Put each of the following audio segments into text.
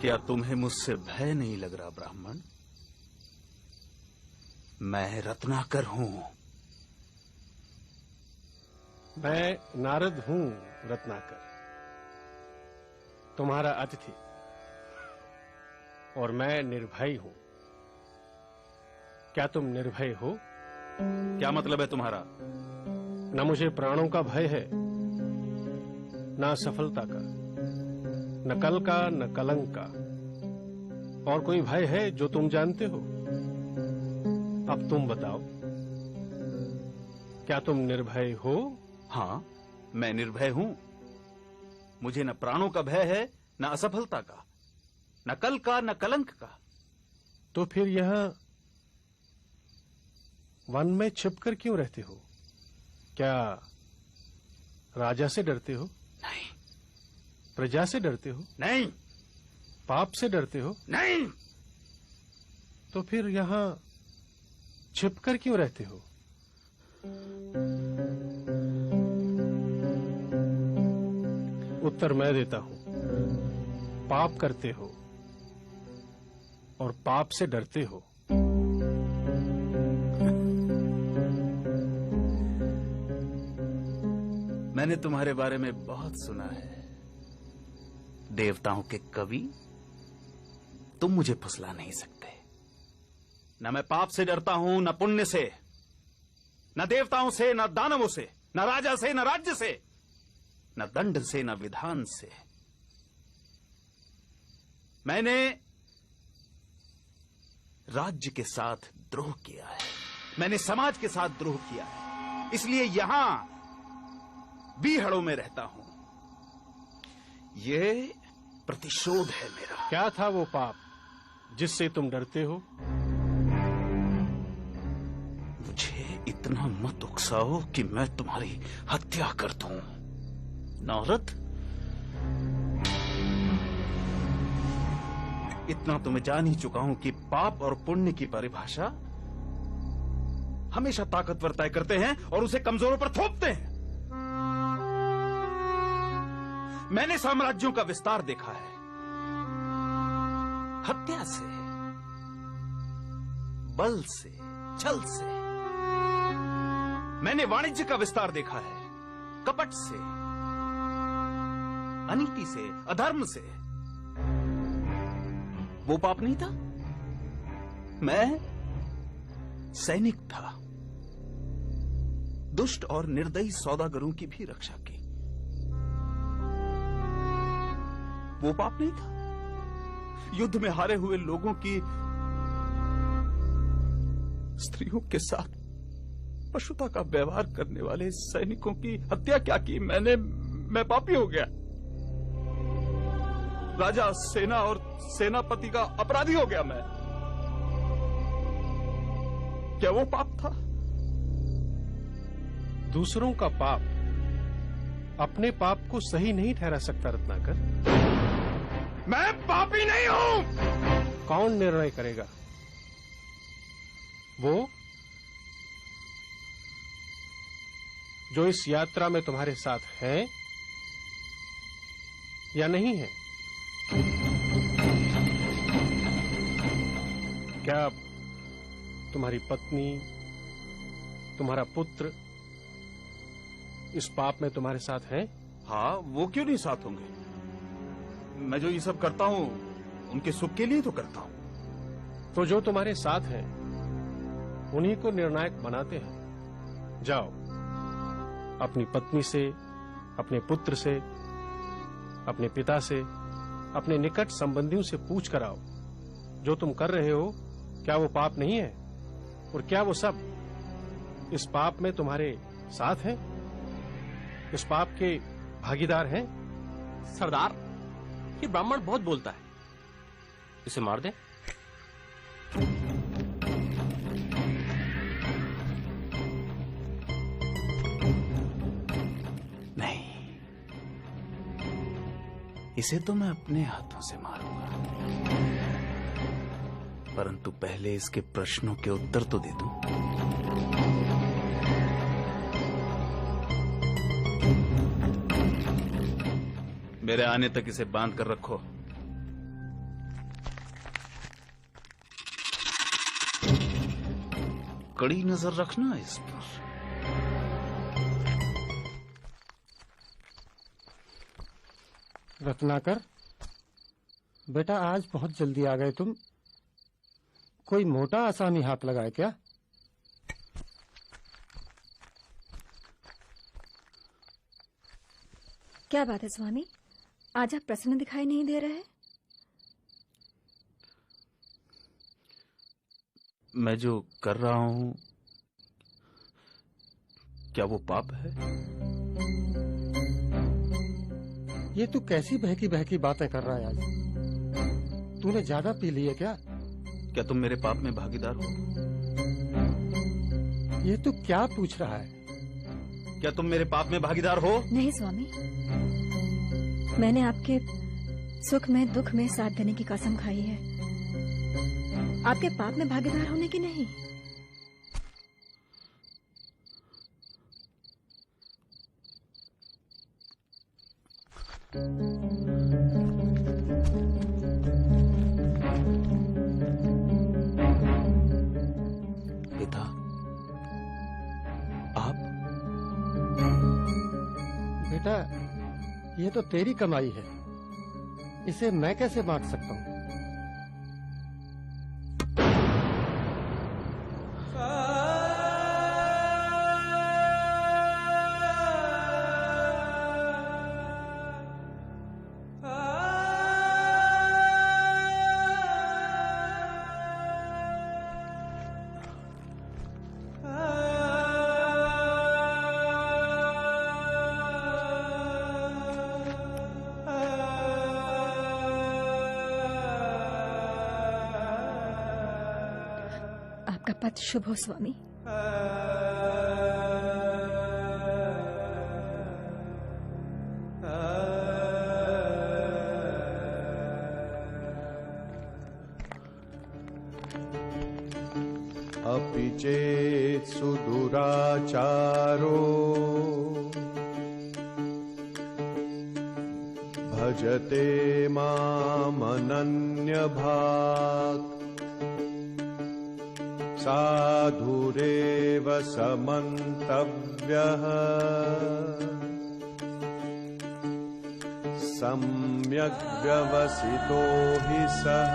क्या तुम्हें मुझसे भय नहीं लग रहा ब्राह्मण? मैं रत्नाकर हूं। मैं नारद हूं रत्नाकर, तुम्हारा अतिथि, और मैं निर्भय हूं। क्या तुम निर्भय हो? क्या मतलब है तुम्हारा? न मुझे प्राणों का भय है, न असफलता का, न कल का, न कलंक का। और कोई भय है जो तुम जानते हो? अब तुम बताओ, क्या तुम निर्भय हो? हाँ, मैं निर्भय हूं। मुझे न प्राणों का भय है, न असफलता का, न कल का, न कलंक का। तो फिर यहां वन में छिपकर क्यों रहते हो? क्या राजा से डरते हो? नहीं। प्रजा से डरते हो? नहीं। पाप से डरते हो? नहीं। तो फिर यहां छिपकर क्यों रहते हो? उत्तर मैं देता हूं। पाप करते हो और पाप से डरते हो। मैंने तुम्हारे बारे में बहुत सुना है। देवताओं के कवि, तुम मुझे फुसला नहीं सकते। न मैं पाप से डरता हूं, न पुण्य से, न देवताओं से, न दानवों से, न राजा से, न राज्य से, न दंड से, न विधान से। मैंने राज्य के साथ द्रोह किया है, मैंने समाज के साथ द्रोह किया है, इसलिए यहां बीहड़ों में रहता हूं। यह प्रतिशोध है मेरा। क्या था वो पाप जिससे तुम डरते हो? मुझे इतना मत उकसाओ कि मैं तुम्हारी हत्या कर दूं। नारद, इतना तो मैं जान ही चुका हूं कि पाप और पुण्य की परिभाषा हमेशा ताकतवर तय करते हैं और उसे कमजोरों पर थोपते हैं। मैंने साम्राज्यों का विस्तार देखा है, हत्या से, बल से, छल से। मैंने वाणिज्य का विस्तार देखा है, कपट से, अनीति से, अधर्म से। वो पाप नहीं था। मैं सैनिक था, दुष्ट और निर्दयी सौदागरों की भी रक्षा की। वो पाप नहीं था। युद्ध में हारे हुए लोगों की स्त्रियों के साथ पशुता का व्यवहार करने वाले सैनिकों की हत्या क्या की? मैं पापी हो गया। राजा, सेना और सेनापति का अपराधी हो गया मैं। क्या वो पाप था? दूसरों का पाप अपने पाप को सही नहीं ठहरा सकता रत्नाकर। मैं पापी नहीं हूं। कौन निर्णय करेगा? वो जो इस यात्रा में तुम्हारे साथ है या नहीं है? क्या तुम्हारी पत्नी, तुम्हारा पुत्र इस पाप में तुम्हारे साथ है? हाँ, वो क्यों नहीं साथ होंगे? मैं जो ये सब करता हूं उनके सुख के लिए तो करता हूं। तो जो तुम्हारे साथ हैं उन्हीं को निर्णायक बनाते हैं। जाओ, अपनी पत्नी से, अपने पुत्र से, अपने पिता से, अपने निकट संबंधियों से पूछ कर आओ, जो तुम कर रहे हो क्या वो पाप नहीं है? और क्या वो सब इस पाप में तुम्हारे साथ हैं, इस पाप के भागीदार हैं? सरदार, ये ब्राह्मण बहुत बोलता है, इसे मार दे। नहीं, इसे तो मैं अपने हाथों से मारूंगा, परंतु पहले इसके प्रश्नों के उत्तर तो दे दूं। मेरे आने तक इसे बांध कर रखो, कड़ी नजर रखना इस पर। रत्नाकर, बेटा आज बहुत जल्दी आ गए तुम। कोई मोटा आसामी हाथ लगाए क्या? क्या बात है स्वामी, आज आप प्रसन्न दिखाई नहीं दे रहे? मैं जो कर रहा हूं क्या वो पाप है? ये तू कैसी बहकी बहकी बातें कर रहा है आज? तूने ज्यादा पी ली है क्या? क्या तुम मेरे पाप में भागीदार हो? ये तू क्या पूछ रहा है? क्या तुम मेरे पाप में भागीदार हो? नहीं स्वामी, मैंने आपके सुख में दुख में साथ देने की कसम खाई है, आपके पाप में भागीदार होने की नहीं। पिता, आप? बेटा, ये तो तेरी कमाई है, इसे मैं कैसे बांट सकता हूँ? आपका पथ शुभ हो स्वामी। अपि चेत् सुदुराचारो भजते मामनन्यभाक् साधुरेव समन्तव्यः सम्यक् व्यवसितो हि सः।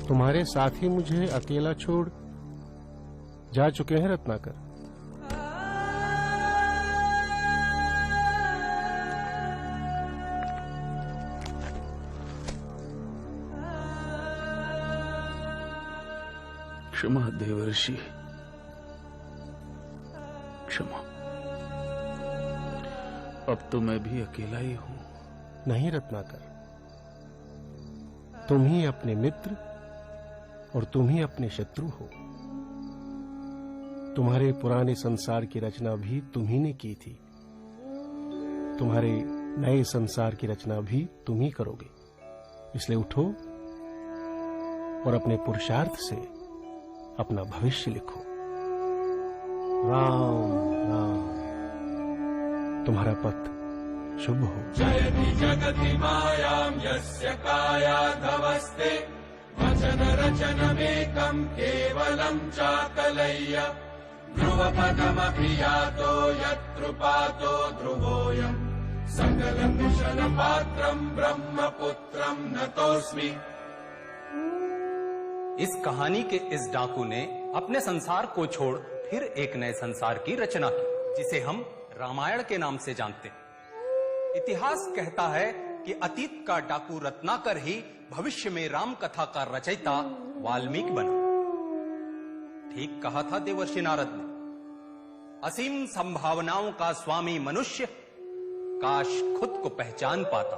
तुम्हारे साथी मुझे अकेला छोड़ जा चुके हैं रत्नाकर। क्षमा देवर्षि, क्षमा। अब तो मैं भी अकेला ही हूं। नहीं रत्नाकर, तुम ही अपने मित्र और तुम ही अपने शत्रु हो। तुम्हारे पुराने संसार की रचना भी तुम ही ने की थी, तुम्हारे नए संसार की रचना भी तुम ही करोगे। इसलिए उठो और अपने पुरुषार्थ से अपना भविष्य लिखो। राम राम। तुम्हारा पथ शुभ हो। जयति जगति मायां यस्य कायाधवस्ते वचन रचनमेकं केवलं चाकलय्य ध्रुवपदमपि यातो यत्कृपातो ध्रुवोऽयं सकलं कुशलपात्रं ब्रह्मपुत्रं नतोऽस्मि। इस कहानी के इस डाकू ने अपने संसार को छोड़ फिर एक नए संसार की रचना की, जिसे हम रामायण के नाम से जानते हैं। इतिहास कहता है कि अतीत का डाकू रत्नाकर ही भविष्य में राम कथा का रचयिता वाल्मीकि बना। ठीक कहा था देवर्षि नारद ने, असीम संभावनाओं का स्वामी मनुष्य काश खुद को पहचान पाता।